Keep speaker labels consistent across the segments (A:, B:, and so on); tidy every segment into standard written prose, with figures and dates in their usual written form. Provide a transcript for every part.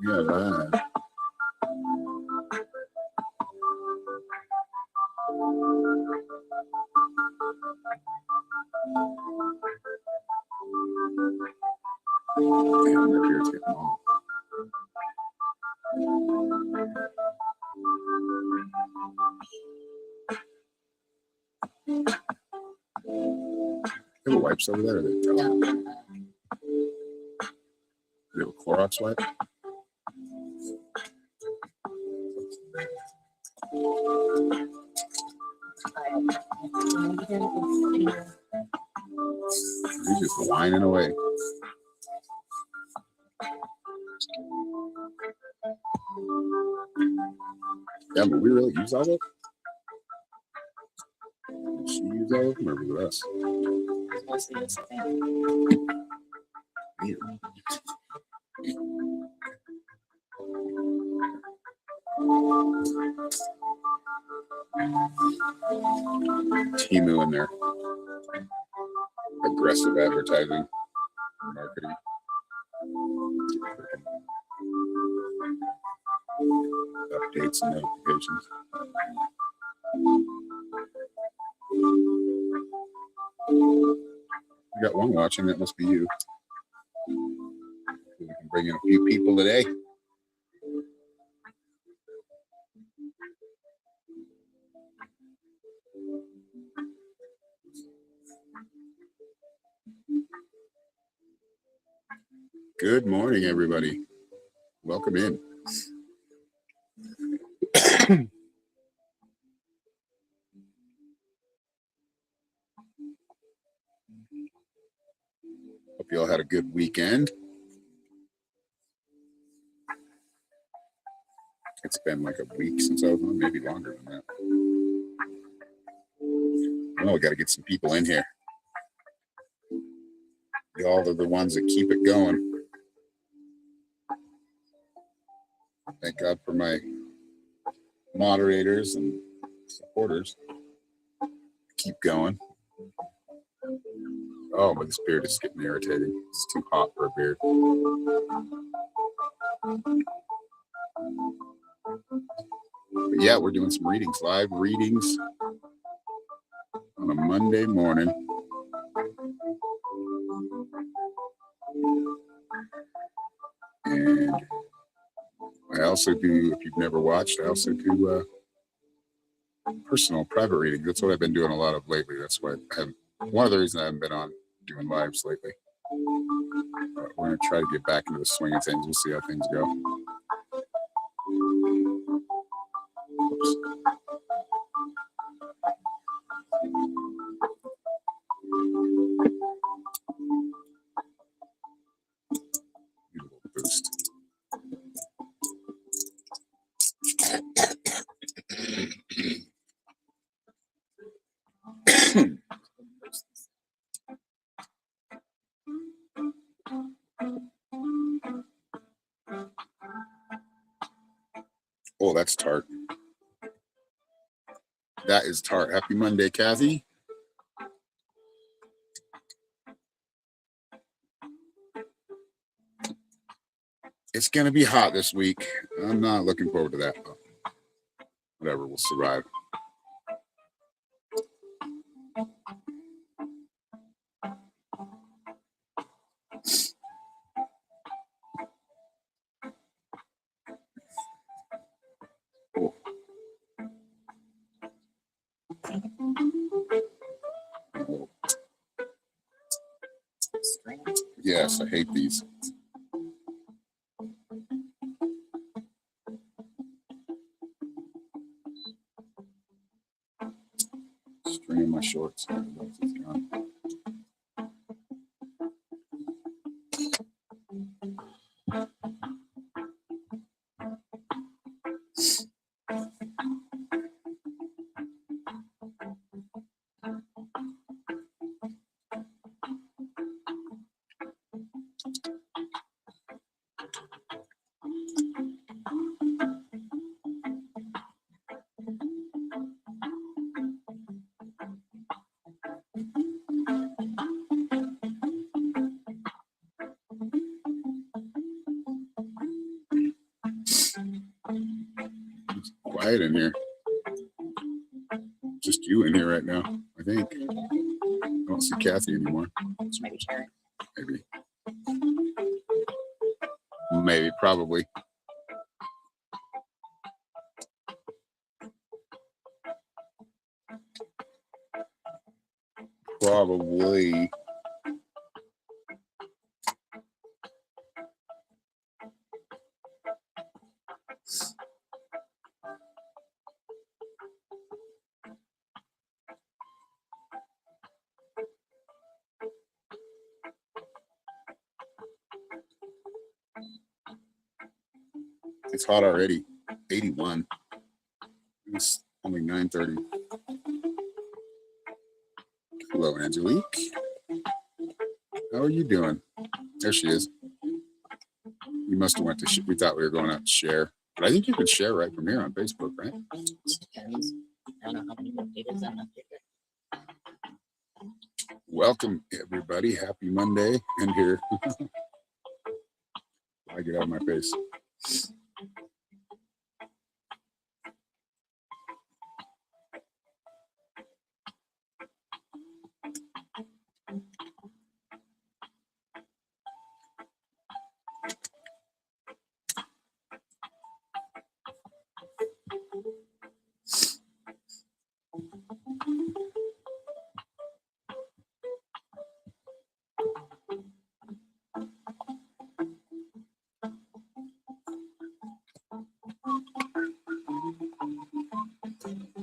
A: Yeah, bye. Damn, my beard's getting long. There were wipes over there. They have a Clorox wipe. He's just whining away. Yeah, but we really use all of it? Did she use all of them, or was it us? Weird. Temu in there. Aggressive advertising, marketing. Updates and notifications. We got one watching, that must be you. We can bring in a few people today. Good morning, everybody. Welcome in. Hope you all had a good weekend. It's been like a week since I was on, maybe longer than that. Oh, we got to get some people in here. Y'all are the ones that keep it going. Thank God for my moderators and supporters. Keep going. Oh, but this beard is getting irritating. It's too hot for a beard. But yeah, we're doing some readings, live readings on a Monday morning. And I also do, if you've never watched, I also do personal private reading. That's what I've been doing a lot of lately. That's why I have, one of the reasons I haven't been on doing lives lately. But we're going to try to get back into the swing of things. We'll see how things go. Oops. Need a little boost. Oh, that's tart. That is tart. Happy Monday, Kathy. It's going to be hot this week. I'm not looking forward to that, but whatever, we'll survive. Oh. Yes, I hate these. String in my shorts. quiet in here. Just you in here right now, I think. I don't see Kathy anymore. Maybe, probably. Probably. It's hot already. 81. It's only 9:30. Hello, Angelique. How are you doing? There she is. You must have went to. We thought we were going out to share, but I think you can share right from here on Facebook, right?
B: Depends. I don't know how many videos I'm up there.
A: Welcome, everybody. Happy Monday. And here, I get out of my face.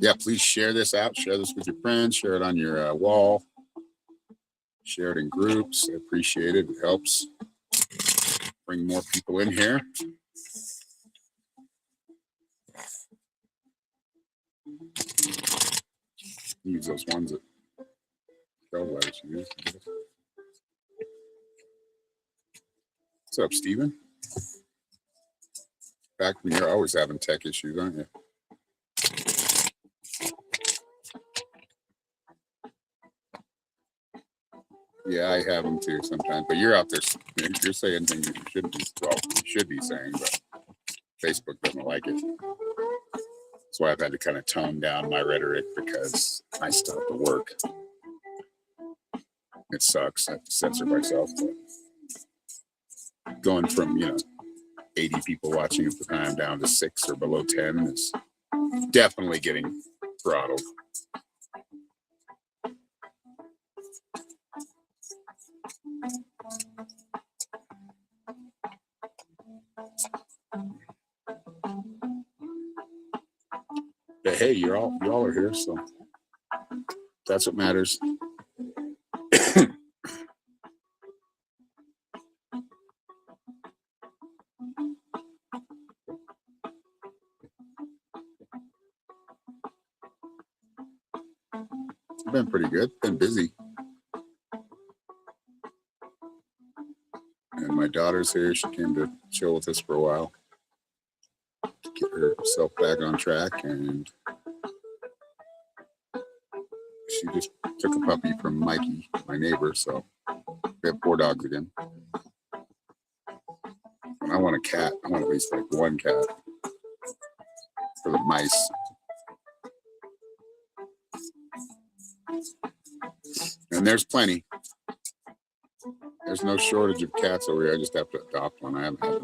A: Yeah, please share this out. Share this with your friends. Share it on your wall. Share it in groups. I appreciate it. It helps bring more people in here. Use those ones that Trailblazers use. What's up, Steven? Back when you're always having tech issues, aren't you? Yeah, I have them too sometimes. But you're out there, you're saying things that you shouldn't be. Well, you should be saying, but Facebook doesn't like it. That's why I've had to kind of tone down my rhetoric because I still have to work. It sucks. I have to censor myself. But going from 80 people watching at the time down to 6 or below 10 is definitely getting throttled. But hey, you all are here, so that's what matters. I've been pretty good. Been busy. And my daughter's here. She came to chill with us for a while to get herself back on track. And she just took a puppy from Mikey, my neighbor. So we have 4 dogs again. And I want a cat. I want at least like 1 cat for the mice. And there's plenty. There's no shortage of cats over here. I just have to adopt one. I haven't had,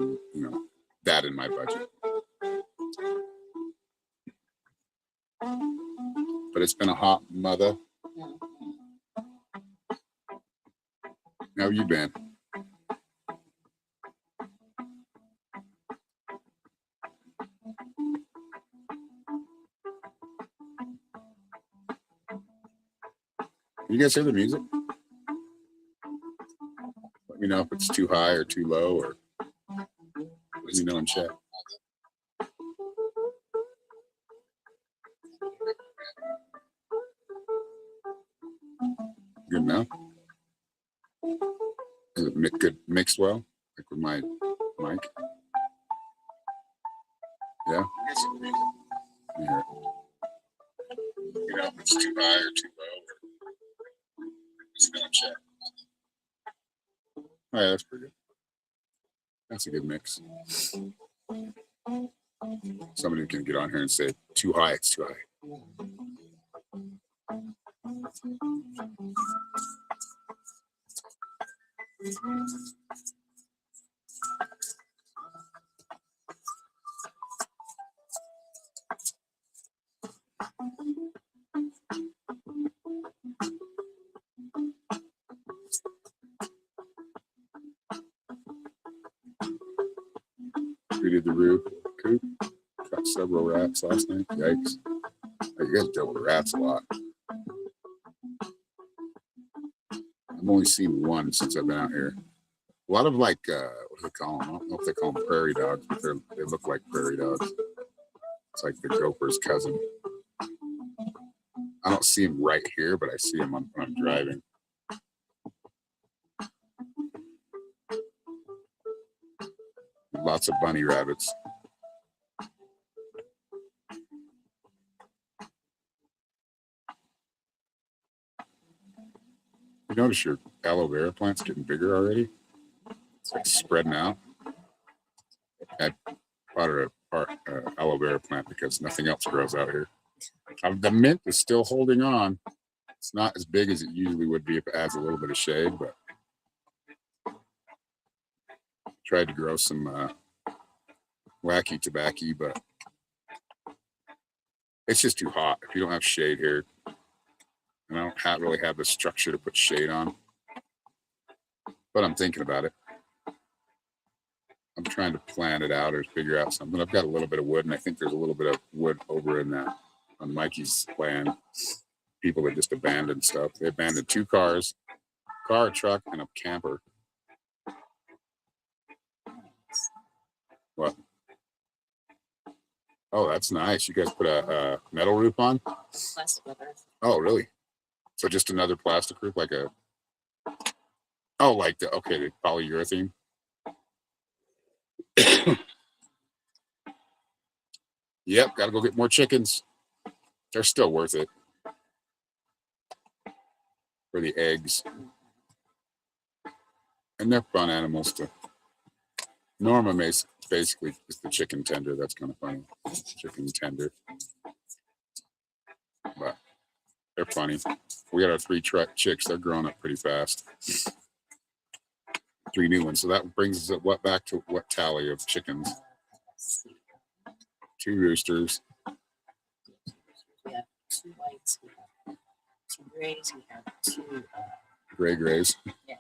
A: that in my budget. But it's been a hot mother. How have you been? You guys hear the music? Let me know if it's too high or too low, or let me know in chat. Good now? Is it good mixed well? Like with my mic? Yeah? Yeah. You know if it's too high or too low, or just know in chat. All right, that's pretty good. That's a good mix. Somebody can get on here and say too high, it's too high. We did the roof coop. Got several rats last night. Yikes. You guys deal with rats a lot. I've only seen one since I've been out here. A lot of like, what do they call them? I don't know if they call them prairie dogs, but they look like prairie dogs. It's like the gopher's cousin. I don't see him right here, but I see him when I'm driving. Lots of bunny rabbits. You notice your aloe vera plant's getting bigger already? It's like spreading out. I bought her an aloe vera plant because nothing else grows out here. The mint is still holding on. It's not as big as it usually would be if it adds a little bit of shade, but tried to grow some wacky tobacco, but it's just too hot. If you don't have shade here, and I don't really have the structure to put shade on, but I'm thinking about it. I'm trying to plan it out or figure out something. I've got a little bit of wood, and I think there's a little bit of wood over in that on Mikey's land. People that just abandoned stuff. They abandoned 2 cars, a truck, and a camper. What? Oh, that's nice. You guys put a metal roof on?
B: Plastic roof.
A: Oh, really? So just another plastic roof, like a. Oh, like the polyurethane. Yep, got to go get more chickens. They're still worth it for the eggs, and they're fun animals to. Norma basically is the chicken tender. That's kind of funny. Chicken tender, but they're funny. We got our 3 chicks. They're growing up pretty fast. 3 new ones. So that brings us back to what tally of chickens? 2 roosters.
B: We have 2 whites. We have 2 grays. We have 2
A: Grays.
B: Yeah,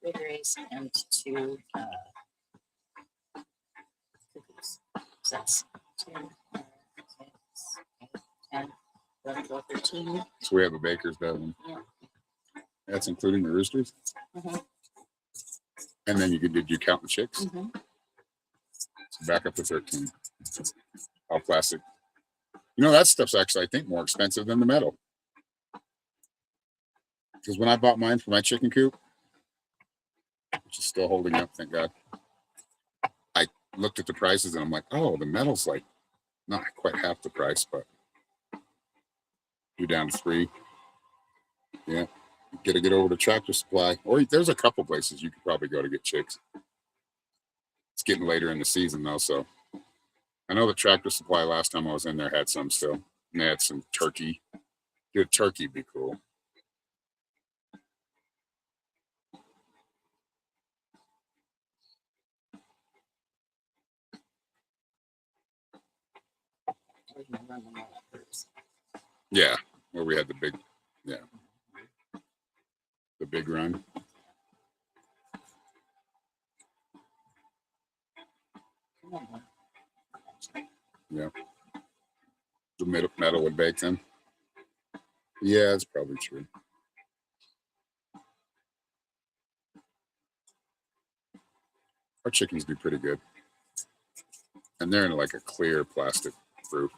B: gray grays and 2 cuckoos. So that's 2, 4, 6, 8, 10, 11, 12, 13.
A: So we have a baker's dozen.
B: Yeah.
A: That's including the roosters.
B: Mm-hmm.
A: And then did you count the chicks?
B: Mm-hmm.
A: So back up to 13. All plastic. You know, that stuff's actually, I think, more expensive than the metal. Because when I bought mine for my chicken coop, which is still holding up, thank God, I looked at the prices and I'm like, oh, the metal's like not quite half the price, but you're down to 3. Yeah. You gotta get over to Tractor Supply. Or there's a couple places you could probably go to get chicks. It's getting later in the season though, so I know the Tractor Supply last time I was in there had some still. And they had some turkey. Good turkey would be cool. Yeah, where we had the big run. Yeah. The metal would bake them. Yeah, that's probably true. Our chickens do pretty good. And they're in like a clear plastic roof.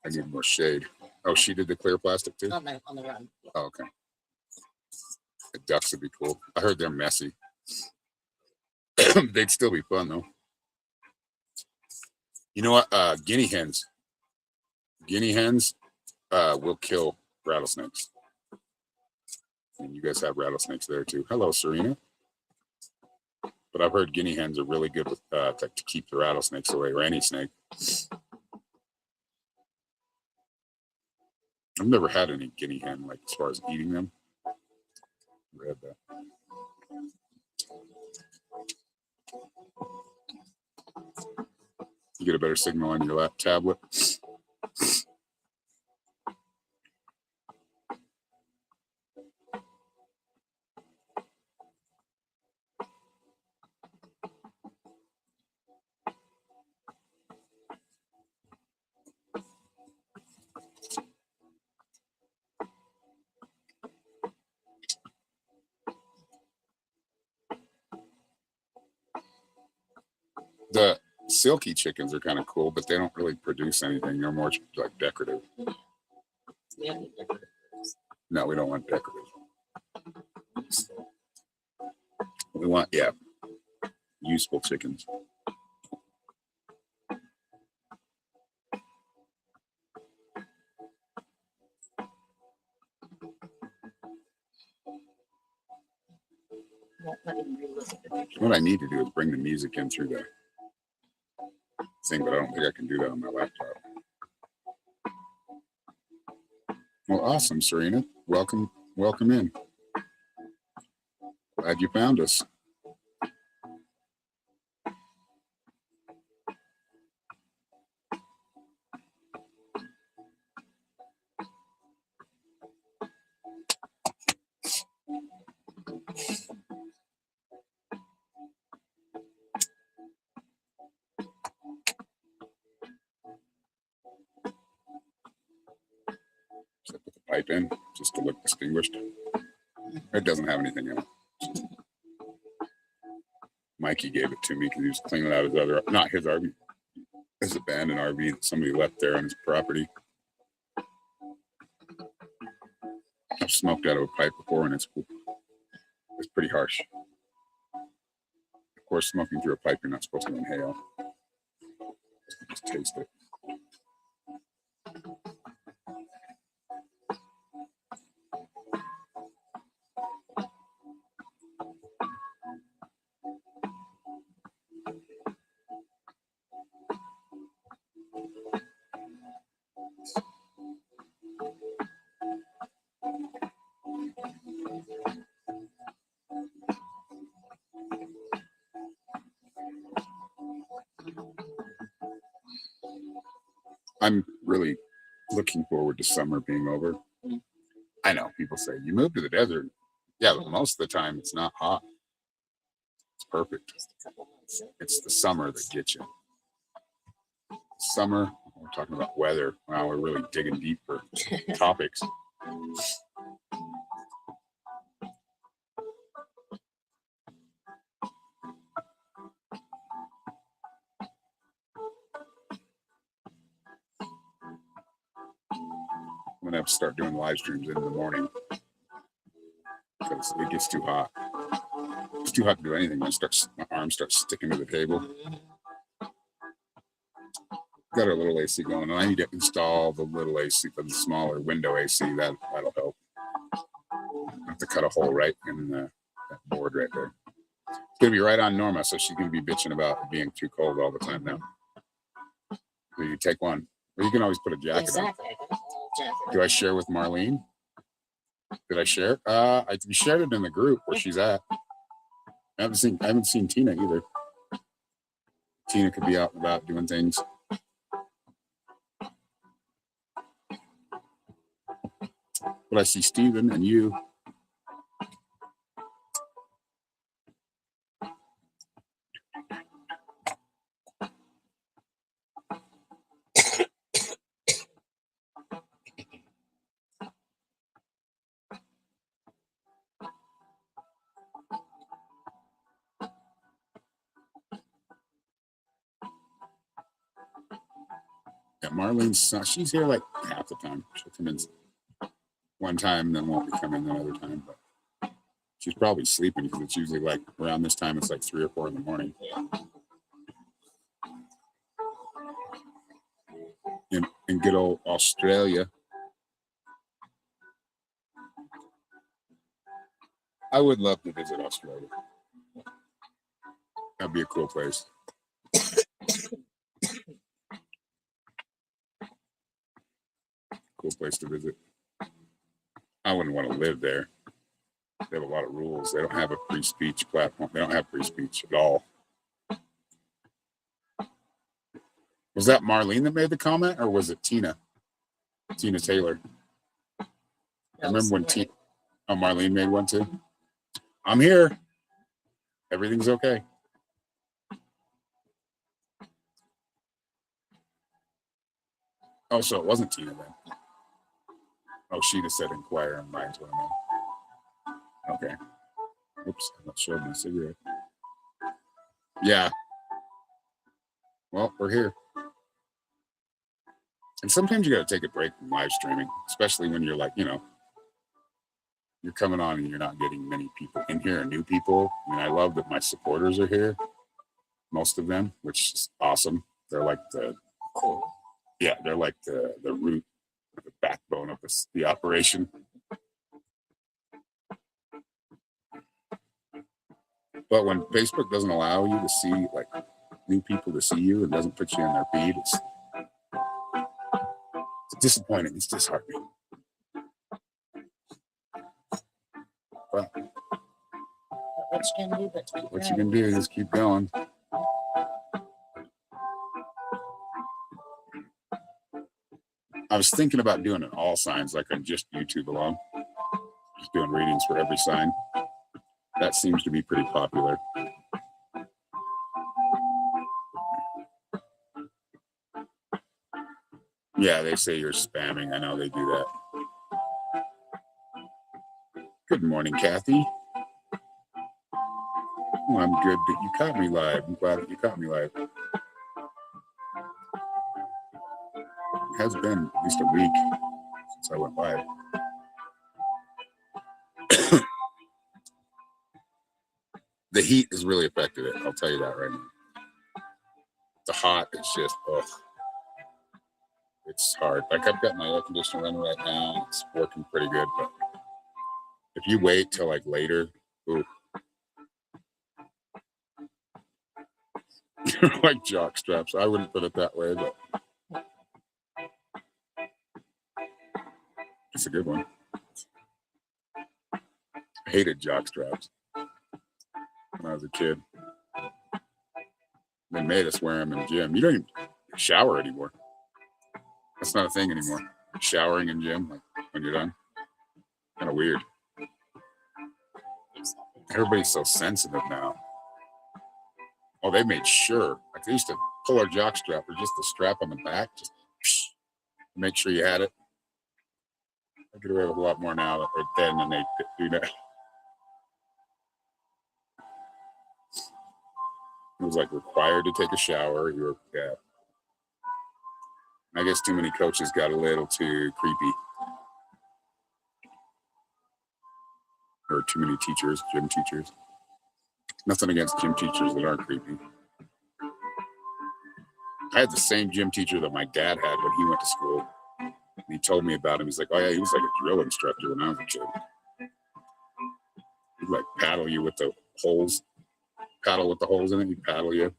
A: I need more shade. Oh, she did the clear plastic too?
B: On the run.
A: Oh, okay. The ducks would be cool. I heard they're messy. They'd still be fun though. You know what? Guinea hens. Guinea hens will kill rattlesnakes. And you guys have rattlesnakes there too. Hello, Serena. But I've heard guinea hens are really good with to keep the rattlesnakes away, or any snake. I've never had any guinea hen, like as far as eating them. Read that. You get a better signal on your tablet. The silky chickens are kind of cool, but they don't really produce anything. They're more like decorative.
B: We have any decorative birds.
A: No, we don't want decorative. We want, yeah, useful chickens.
B: Won't let me relook at the picture.
A: What I need to do is bring the music in through the thing, but I don't think I can do that on my laptop. Well, awesome, Serena. Welcome in. Glad you found us. Should I put the pipe in just to look distinguished? It doesn't have anything in it. Mikey gave it to me because he was cleaning out his other, not his RV, his abandoned RV that somebody left there on his property. I've smoked out of a pipe before and it's pretty harsh. Of course, smoking through a pipe, you're not supposed to inhale. Just taste it. I'm really looking forward to summer being over. I know people say you moved to the desert. Yeah, but most of the time it's not hot. It's perfect.
B: Just a couple months.
A: It's the summer that gets you. Summer, we're talking about weather. Wow, we're really digging deep for topics. I'm gonna have to start doing live streams in the morning because it gets too hot. It's too hot to do anything. My arms start sticking to the table. Got our little AC going, and I need to install the little AC, the smaller window AC. That'll help. I have to cut a hole right in that board right there. It's gonna be right on Norma, so she's gonna be bitching about it being too cold all the time now. So you take one, or you can always put a jacket
B: Exactly.
A: on. Do I share with Marlene? Did I share? We shared it in the group where she's at. I haven't seen Tina either. Tina could be out and about doing things. But I see Steven and you. Yeah, Marlene's she's here like half the time. She'll come in one time, then won't be coming another time. But she's probably sleeping because it's usually like around this time. It's like 3 or 4 in the morning. In good old Australia. I would love to visit Australia. That'd be a cool place. Cool place to visit. I wouldn't want to live there. They have a lot of rules. They don't have a free speech platform. They don't have free speech at all. Was that Marlene that made the comment, or was it Tina? Tina Taylor. I remember when Marlene made one too. I'm here. Everything's okay. Oh, so it wasn't Tina then. Oh, she just said inquire and minds what I meant. Okay. Oops, I'm not showing my cigarette. Yeah. Well, we're here. And sometimes you got to take a break from live streaming, especially when you're like, you're coming on and you're not getting many people in here, new people. I mean, I love that my supporters are here, most of them, which is awesome. They're like they're like the root, the backbone of the operation. But when Facebook doesn't allow you to see like new people to see you and doesn't put you in their feed, it's disappointing. It's disheartening. But
B: what you can do, but keep
A: what you can do is keep going. I was thinking about doing an all signs like on just YouTube alone. Just doing readings for every sign. That seems to be pretty popular. Yeah, they say you're spamming. I know they do that. Good morning, Kathy. Oh, I'm good that you caught me live. I'm glad that you caught me live. It has been at least a week since I went live. The heat has really affected it. I'll tell you that right now. The hot is just, it's hard. Like I've got my air conditioner running right now. It's working pretty good, but if you wait till like later, like jock straps. I wouldn't put it that way, but it's a good one. I hated jock straps when I was a kid. They made us wear them in the gym. You don't even shower anymore. That's not a thing anymore. Showering in gym, like when you're done. Kind of weird. Everybody's so sensitive now. Oh, they made sure. Like they used to pull our jock strap or just the strap on the back, just make sure you had it. I get away with a lot more now or then than they do now. It was like required to take a shower. I guess too many coaches got a little too creepy. Or too many teachers, gym teachers. Nothing against gym teachers that aren't creepy. I had the same gym teacher that my dad had when he went to school. And he told me about him. He's like, oh yeah, he was like a drill instructor when I was a kid. He'd like paddle you with the holes. Paddle with the holes in it, he'd paddle you.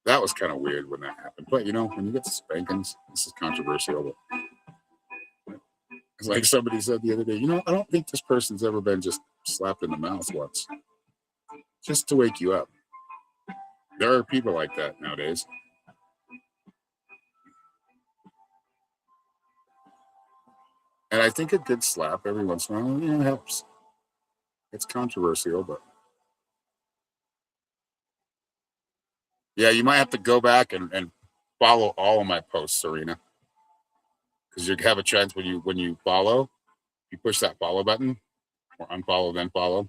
A: That was kind of weird when that happened. But when you get the spankings, this is controversial. But it's like somebody said the other day, I don't think this person's ever been just slapped in the mouth once. Just to wake you up. There are people like that nowadays. And I think a good slap every once in a while, helps. It's controversial, but yeah, you might have to go back and follow all of my posts, Serena. Because you have a chance when you follow, you push that follow button or unfollow, then follow.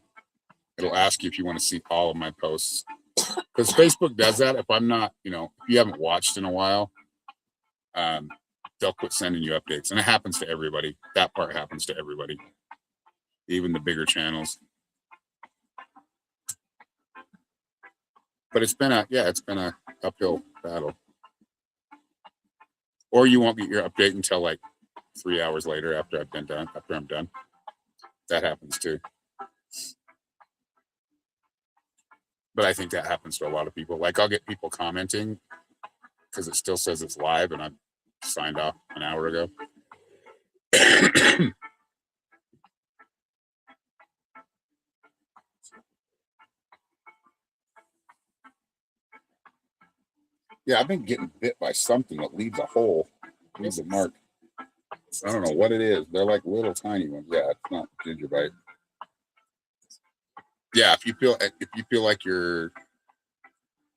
A: It'll ask you if you want to see all of my posts. Because Facebook does that. If I'm not, if you haven't watched in a while, they'll quit sending you updates. And it happens to everybody. That part happens to everybody. Even the bigger channels. But it's been a uphill battle. Or you won't get your update until like 3 hours later after I'm done. That happens too. But I think that happens to a lot of people. Like I'll get people commenting because it still says it's live and I signed off an hour ago. Yeah, I've been getting bit by something that leaves a hole, leaves a mark. I don't know what it is. They're like little tiny ones. Yeah, it's not gingerbite. Yeah, if you feel like you're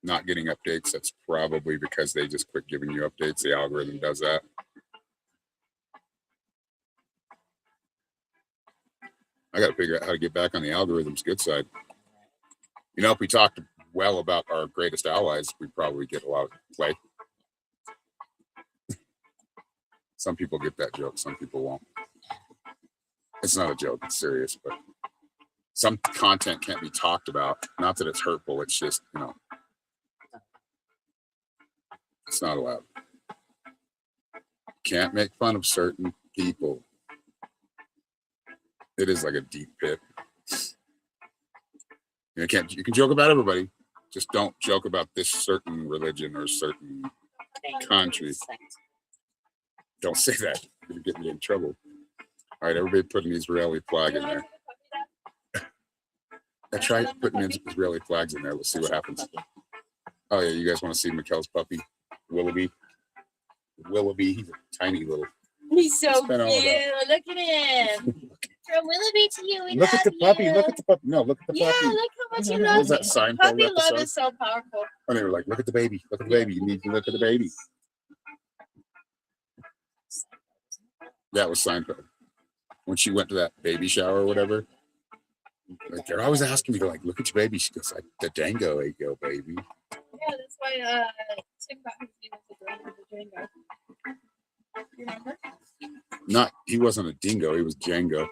A: not getting updates, that's probably because they just quit giving you updates. The algorithm does that. I got to figure out how to get back on the algorithm's good side. You know, if we talked well about our greatest allies, we'd probably get a lot of play. Some people get that joke, some people won't. It's not a joke, it's serious, but some content can't be talked about. Not that it's hurtful, it's just, you know, it's not allowed. Can't make fun of certain people. It is like a deep pit. You can joke about everybody, just don't joke about this certain religion or certain country. Don't say that. You're gonna get me in trouble. All right, everybody put an Israeli flag in there. I tried putting Israeli flags in there. Let's see what happens. Oh yeah, you guys want to see Mikkel's puppy, Willoughby? Willoughby, he's a tiny little.
B: He's so cute. Look at him. From Willoughby to you.
A: Look at the puppy. Look at the puppy. No, look at the puppy.
B: Yeah, look how much you love
A: Was that Seinfeld
B: puppy
A: episode?
B: love is so powerful.
A: And they were like, look at the baby. Look at the baby. You need to look at the baby. That was Seinfeld. When she went to that baby shower or whatever. Like they're always asking me to like, look at your baby. She goes, like, the Dango ate your baby.
B: Yeah, that's why Tim got his name as the Django. You remember?
A: He wasn't a dingo, he was Django.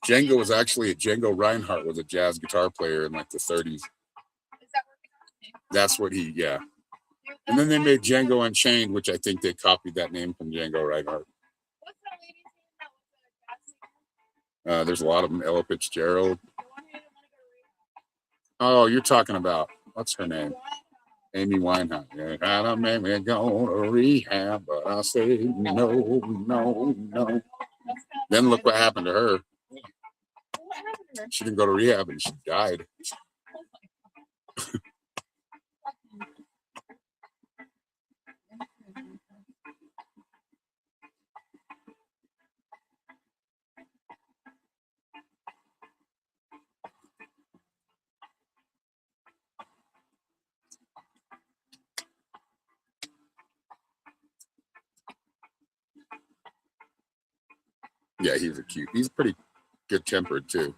A: Django was actually Django Reinhardt was a jazz guitar player in like the 30s.
B: Is that what
A: That's what yeah. And then they made Django Unchained, which I think they copied that name from Django Reinhardt.
B: What's that lady's name that was a jazz singer?
A: There's a lot of them. Ella Fitzgerald. Oh, you're talking about, what's her name? Amy Winehouse. Yeah, gotta make me go to rehab, but I say no, no, no. Then look what happened to her. She didn't go to rehab and she died. Yeah, he's he's pretty good tempered too.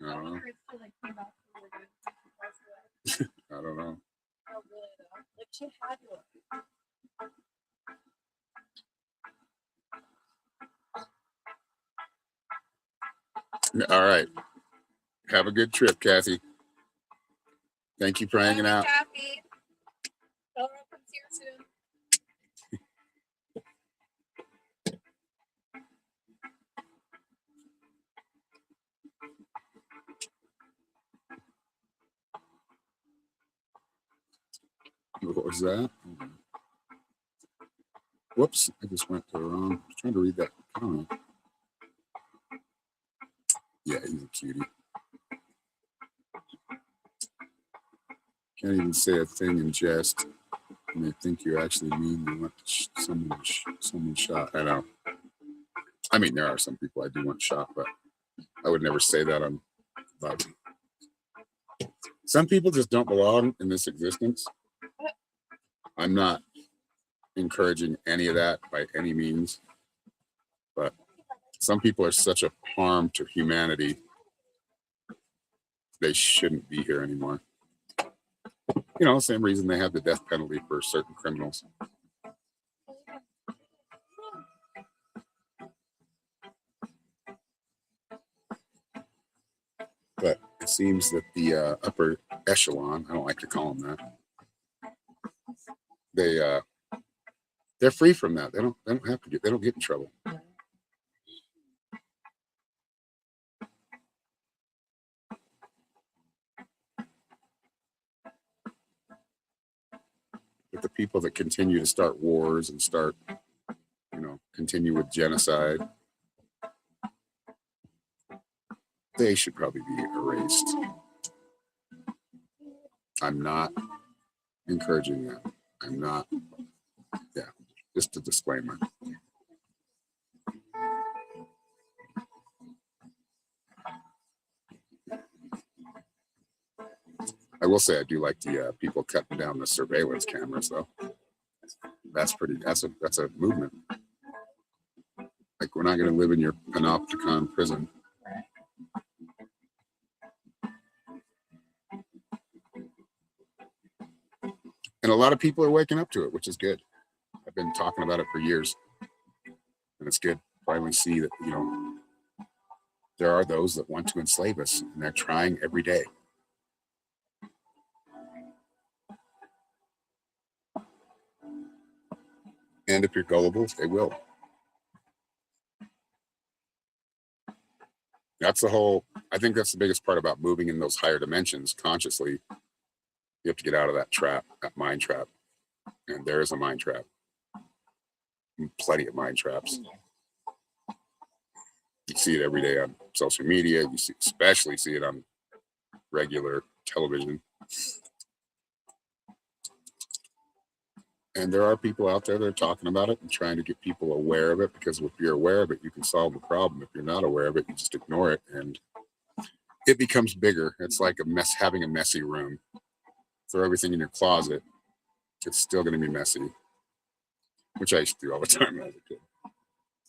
A: I don't know. I don't know. All right. Have a good trip, Kathy. Thank you for hanging out.
B: Kathy. Tell her I'll come see her soon.
A: What was that? Whoops, I just went to the wrong. I was trying to read that comment. Yeah, he's a cutie. Can't even say a thing in jest. And they think you actually mean you want someone shot. I know. I mean, there are some people I do want shot, but I would never say that on live. Some people just don't belong in this existence. I'm not encouraging any of that by any means, but some people are such a harm to humanity. They shouldn't be here anymore. You know, same reason they have the death penalty for certain criminals. But it seems that the upper echelon, I don't like to call them that, they're free from that. They don't have to they don't get in trouble. the people that continue to start wars and start, continue with genocide, they should probably be erased. I'm not encouraging that. I'm not. Yeah, just a disclaimer. I will say I do like the people cutting down the surveillance cameras, though. That's a movement. Like, we're not going to live in your panopticon prison. And a lot of people are waking up to it, which is good. I've been talking about it for years, and it's good to finally see that, there are those that want to enslave us, and they're trying every day. And if you're gullible, they will. I think that's the biggest part about moving in those higher dimensions consciously. You have to get out of that trap, that mind trap. And there is a mind trap. Plenty of mind traps. You see it every day on social media. Especially see it on regular television. And there are people out there that are talking about it and trying to get people aware of it, because if you're aware of it, you can solve the problem. If you're not aware of it, you just ignore it, and it becomes bigger. It's like having a messy room. Throw everything in your closet, it's still going to be messy, which I used to do all the time as a kid.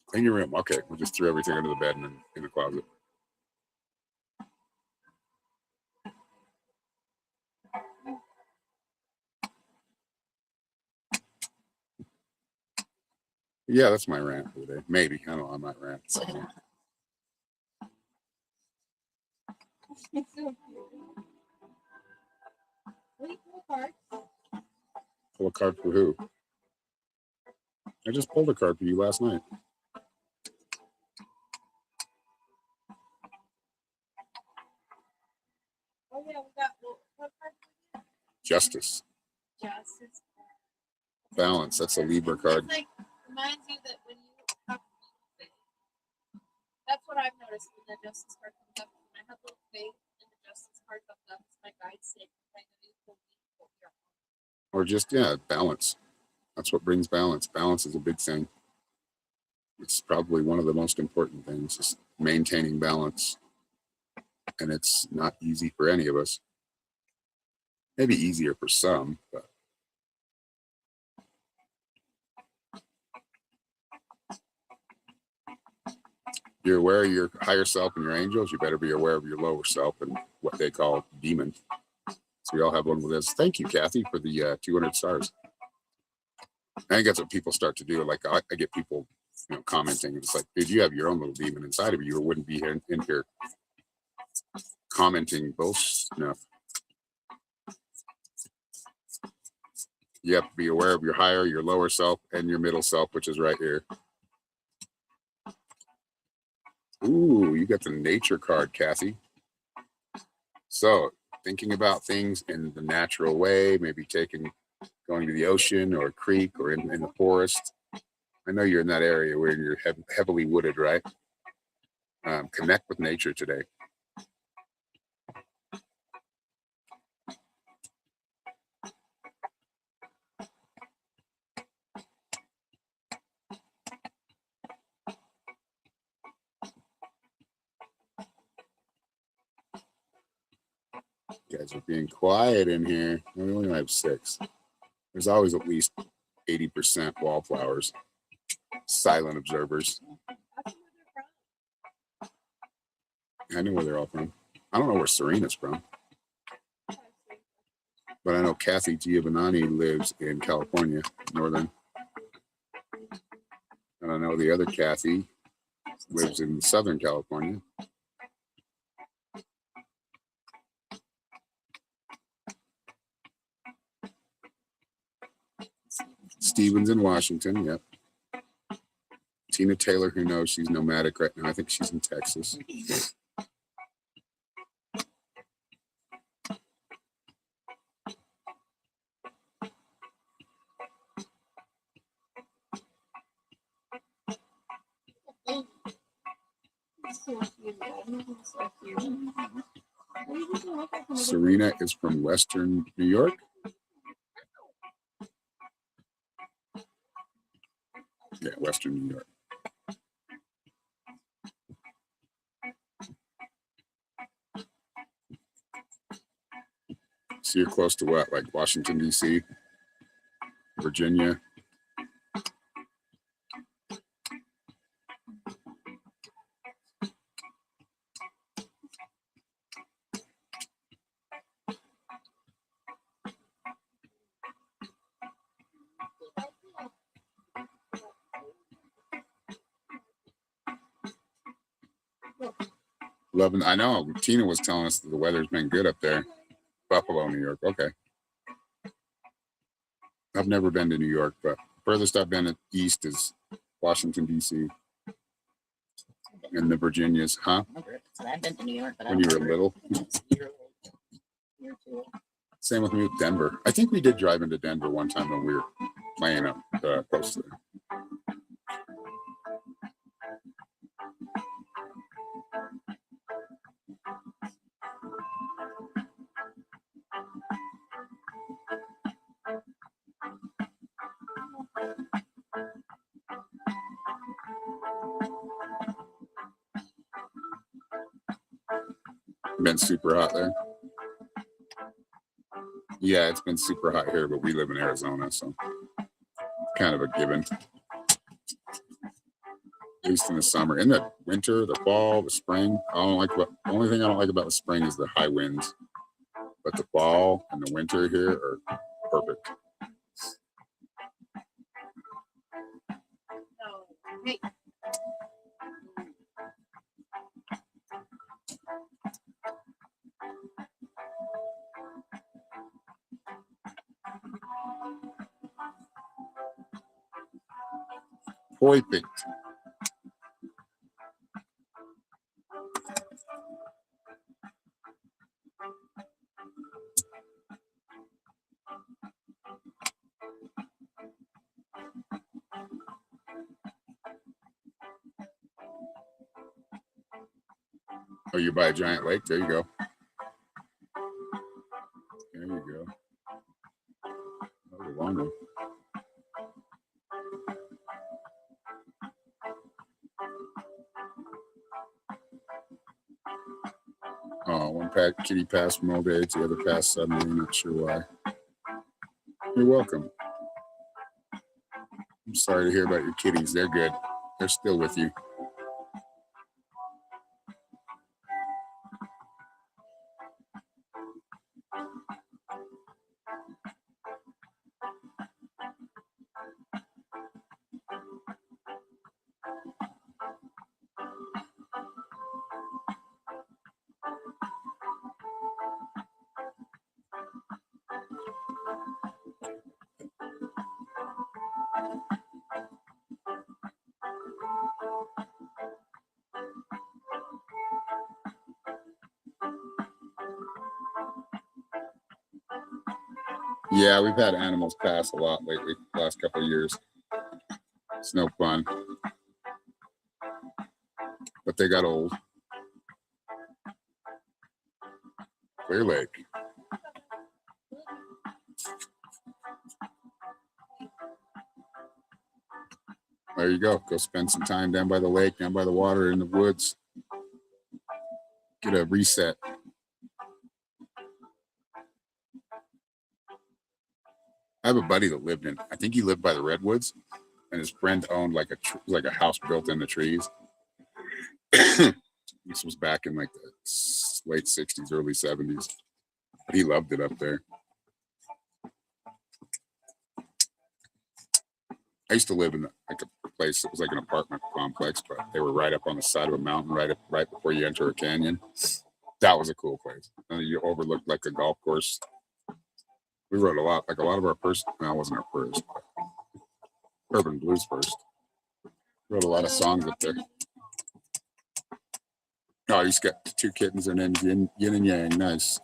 A: Clean your room. Okay, we'll just throw everything under the bed and in the closet. Yeah, that's my rant for the day. Maybe. I don't know. I might rant. Pull a card for who? I just pulled a card for you last night.
C: Oh yeah, we got what card?
A: Justice.
C: Justice.
A: Balance. That's a Libra card.
C: It's like reminds you that when you have faith, that's what I've noticed when the justice card comes up. When I have little faith and the justice card comes up, it's my guide saying,
A: or just, balance. That's what brings balance. Balance is a big thing. It's probably one of the most important things, is maintaining balance. And it's not easy for any of us. Maybe easier for some, but you're aware of your higher self and your angels, you better be aware of your lower self and what they call demon. So we all have one with this. Thank you, Kathy, for the 200 stars. I think that's what people start to do. Like, I get people, commenting. It's like, dude, you have your own little demon inside of you, or wouldn't be in here commenting bullshit enough. You have to be aware of your higher, your lower self, and your middle self, which is right here. Ooh, you got the nature card, Kathy. So, thinking about things in the natural way, maybe going to the ocean or a creek or in the forest. I know you're in that area where you're heavily wooded, right? Connect with nature today. You guys are being quiet in here. We only have 6. There's always at least 80% wallflowers. Silent observers. I know where they're all from. I don't know where Serena's from. But I know Kathy Giovanni lives in California, Northern. And I know the other Kathy lives in Southern California. Stevens in Washington, yep. Tina Taylor, who knows, she's nomadic right now. I think she's in Texas. Serena is from Western New York. Yeah, Western New York. So you're close to what, like Washington, D.C., Virginia? Loving, I know Tina was telling us that the weather's been good up there. Buffalo, New York. Okay. I've never been to New York, but furthest I've been east is Washington, D.C. and the Virginias. Huh?
B: I've been to New York, but
A: when you were little. Same with me with Denver. I think we did drive into Denver one time when we were playing up close there. Been super hot there. Yeah, it's been super hot here, but we live in Arizona, so kind of a given. At least in the summer. In the winter, the fall, the spring, I don't like the only thing I don't like about the spring is the high winds. But the fall and the winter here are perfect.
C: Hey.
A: Perfect. Oh, you're by a giant lake? There you go. There you go. That was a long one. Oh, one kitty passed from old age, the other passed suddenly. Not sure why. You're welcome. I'm sorry to hear about your kitties. They're good. They're still with you. Yeah, we've had animals pass a lot lately, the last couple of years. It's no fun. But they got old. Clear Lake. There you go. Go spend some time down by the lake, down by the water, in the woods. Get a reset. I have a buddy that lived in, I think he lived by the redwoods, and his friend owned like a house built in the trees. This was back in like the late 60s, early 70s. But he loved it up there. I used to live in like a place that was like an apartment complex, but they were right up on the side of a mountain, right before you enter a canyon. That was a cool place. And you overlooked like a golf course. We wrote a lot of our first. No, it wasn't our first. Urban Blues first. Wrote a lot of songs up there. Oh, he's got 2 kittens. Their name's Yin and Yang. Nice.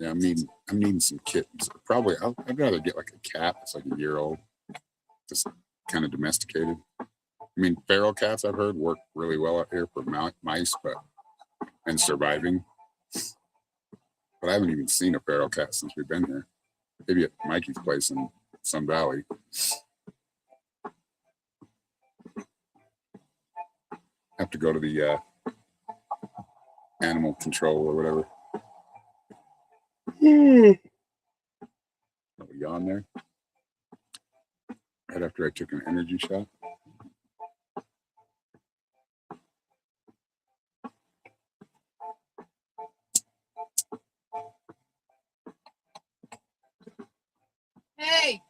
A: Yeah, I'm needing some kittens. Probably, I'd rather get like a cat that's like a year old, just kind of domesticated. I mean, feral cats I've heard work really well out here for mice, and surviving. But I haven't even seen a feral cat since we've been here. Maybe at Mikey's place in Sun Valley. Have to go to the animal control or whatever. Oh, yawn there. Right after I took an energy shot.
C: Hey.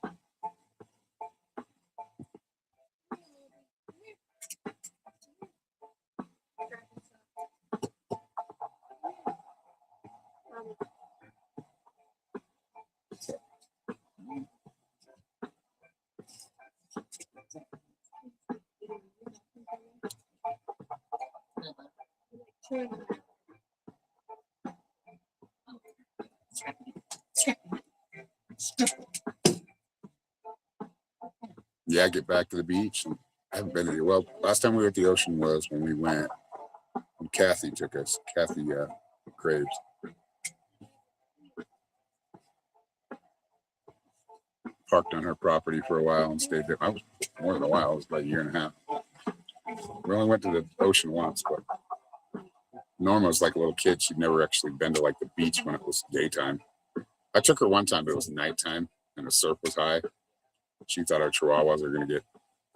A: Yeah, get back to the beach. And I haven't been there. Well, last time we were at the ocean was when we went. When Kathy took us. Kathy Graves. Parked on her property for a while and stayed there. I was more than a while. It was about a year and a half. We only went to the ocean once, but Norma was like a little kid. She'd never actually been to like the beach when it was daytime. I took her one time, but it was nighttime and the surf was high. She thought our chihuahuas were going to get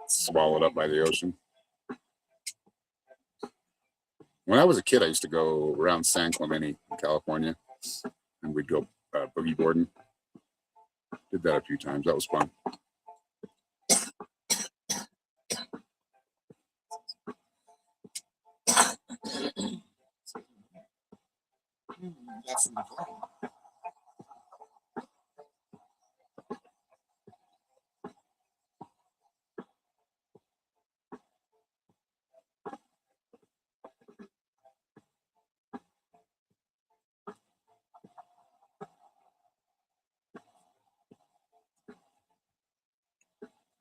A: swallowed up by the ocean. When I was a kid, I used to go around San Clemente, California, and we'd go boogie boarding. Did that a few times. That was fun.
B: That's lovely.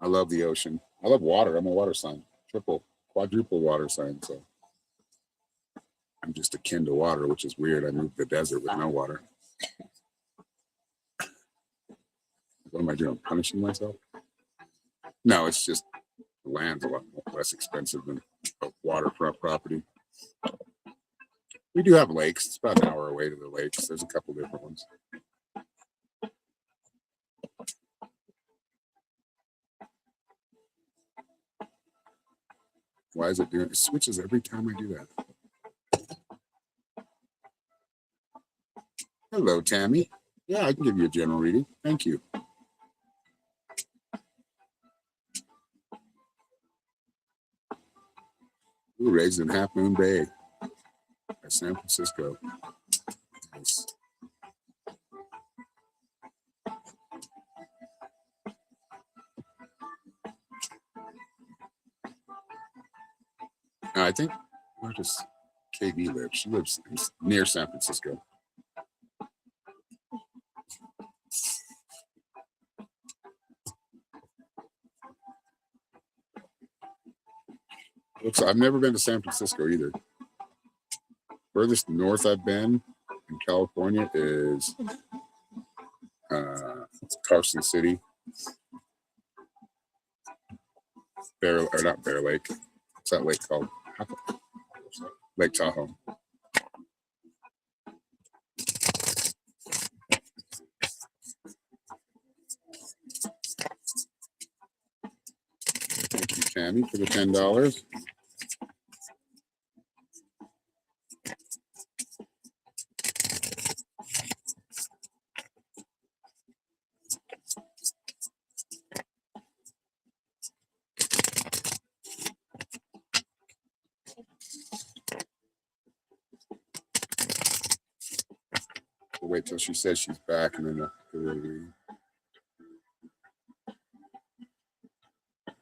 A: I love the ocean. I love water. I'm a water sign. Quadruple water sign. So I'm just akin to water, which is weird. I moved to the desert with no water. What am I doing? Punishing myself? No, it's just the land's a lot less expensive than a waterfront property. We do have lakes. It's about an hour away to the lakes. There's a couple different ones. Why is it doing it? It switches every time I do that. Hello, Tammy. Yeah, I can give you a general reading. Thank you. We were raised in Half Moon Bay, San Francisco. Nice. I think where does KB live? She lives near San Francisco. Looks, I've never been to San Francisco either. Furthest north I've been in California is Carson City. Not Bear Lake. What's that lake called? Lake Tahoe. Thank you, Tammy, for the $10. We'll wait till she says she's back and then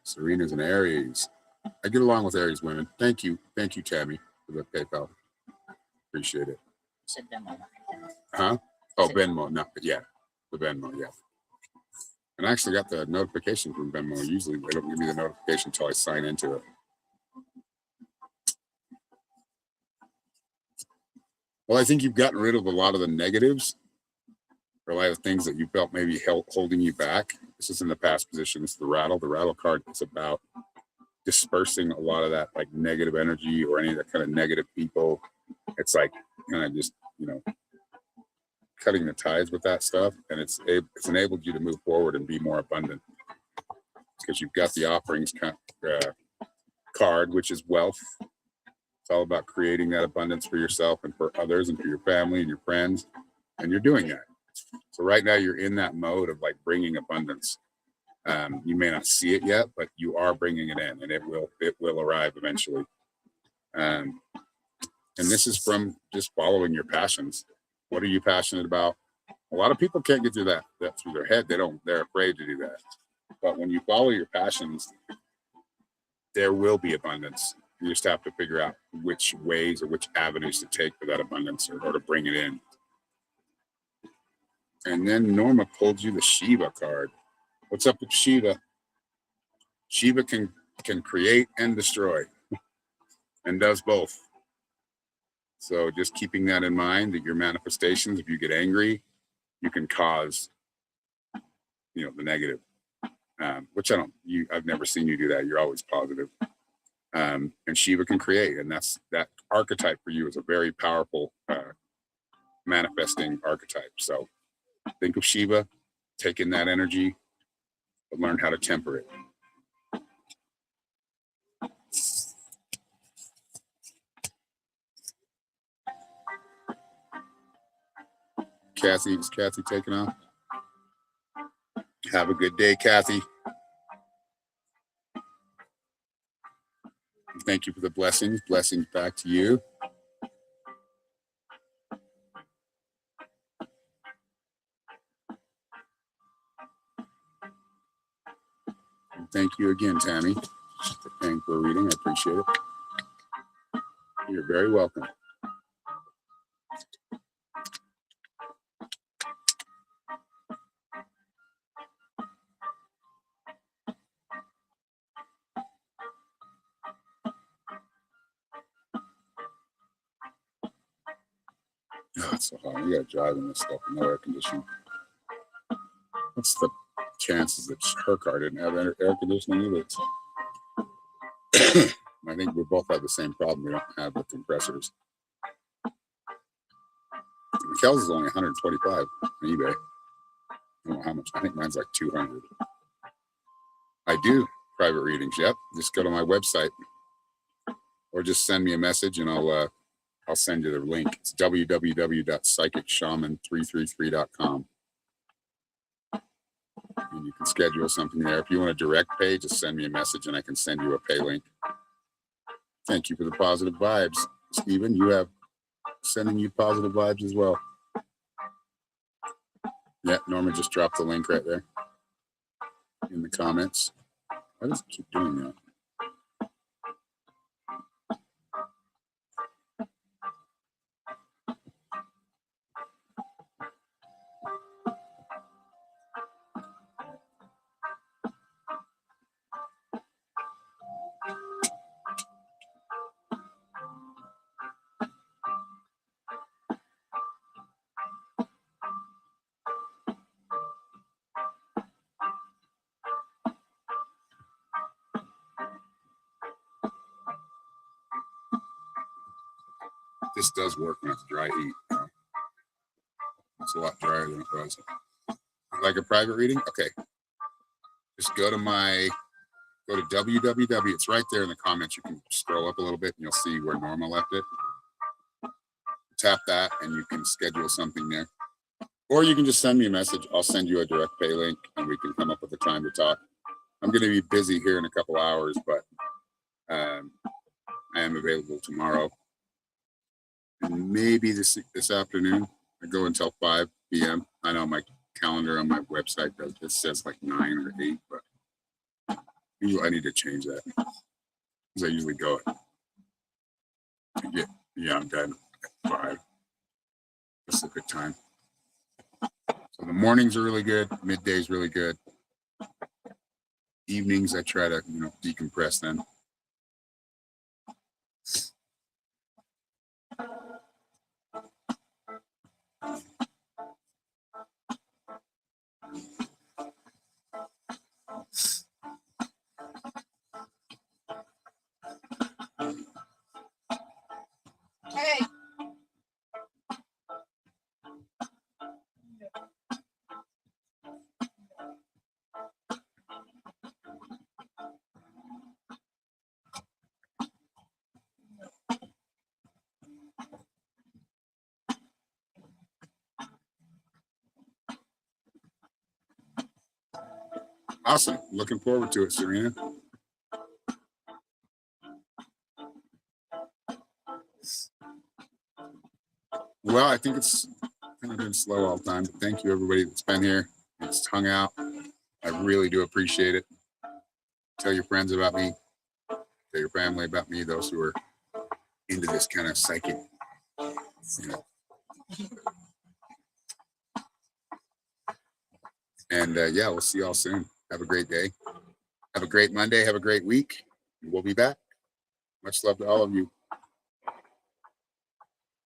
A: Serena's an Aries. I get along with Aries women. Thank you, Tammy, for the PayPal. Appreciate it.
B: Said demo.
A: Huh? Oh, Venmo, no, yeah, the Venmo, yeah. And I actually got the notification from Venmo. Usually they don't give me the notification until I sign into it. Well, I think you've gotten rid of a lot of the negatives, or a lot of things that you felt maybe holding you back. This is in the past position. This is the rattle. The rattle card is about dispersing a lot of that like negative energy or any of that kind of negative people. It's like kind of just, cutting the ties with that stuff, and it's enabled you to move forward and be more abundant because you've got the offerings card, which is wealth. It's all about creating that abundance for yourself and for others and for your family and your friends, and you're doing that. So right now you're in that mode of like bringing abundance. You may not see it yet, but you are bringing it in, and it will arrive eventually. And this is from just following your passions. What are you passionate about? A lot of people can't get through that through their head. They're afraid to do that. But when you follow your passions, there will be abundance. You just have to figure out which ways or which avenues to take for that abundance or to bring it in. And then Norma pulled you the Shiva card. What's up with Shiva? Shiva can create and destroy and does both. So just keeping that in mind, that your manifestations, if you get angry, you can cause, the negative, which I've never seen you do that. You're always positive. And Shiva can create, and that archetype for you is a very powerful manifesting archetype. So think of Shiva, take in that energy, but learn how to temper it. Is Kathy taking off? Have a good day, Kathy. Thank you for the blessings. Blessings back to you. And thank you again, Tammy, for paying for a reading. I appreciate it. You're very welcome. Oh, it's so hot. You gotta drive in this stuff with no air conditioning. What's the chances that her car didn't have air conditioning either? I think we both have the same problem. We don't have the compressors. Mikkel's is only 125 on eBay. I don't know how much. I think mine's like 200. I do private readings. Yep. Just go to my website or just send me a message and I'll send you the link. It's www.psychicshaman333.com. And you can schedule something there. If you want a direct pay, just send me a message and I can send you a pay link. Thank you for the positive vibes. Stephen, you have sending you positive vibes as well. Yeah, Norma just dropped the link right there in the comments. Why does it keep doing that? This does work when it's dry heat. It's a lot drier than it was. Like a private reading? Okay. Just go to www. It's right there in the comments. You can scroll up a little bit and you'll see where Norma left it. Tap that and you can schedule something there. Or you can just send me a message. I'll send you a direct pay link and we can come up with a time to talk. I'm going to be busy here in a couple hours, but I am available tomorrow. And maybe this afternoon. I go until 5 p.m. I know my calendar on my website it says like 9 or 8, but I need to change that because I usually go at I'm done at 5. That's a good time. So the mornings are really good. Middays really good. Evenings, I try to, decompress then.
C: Hey.
A: Awesome. Looking forward to it, Serena. Well, I think it's kind of been slow all the time, but thank you everybody that's been here. It's hung out. I really do appreciate it. Tell your friends about me. Tell your family about me, those who are into this kind of psychic, And yeah, we'll see y'all soon. Have a great day. Have a great Monday. Have a great week. We'll be back. Much love to all of you.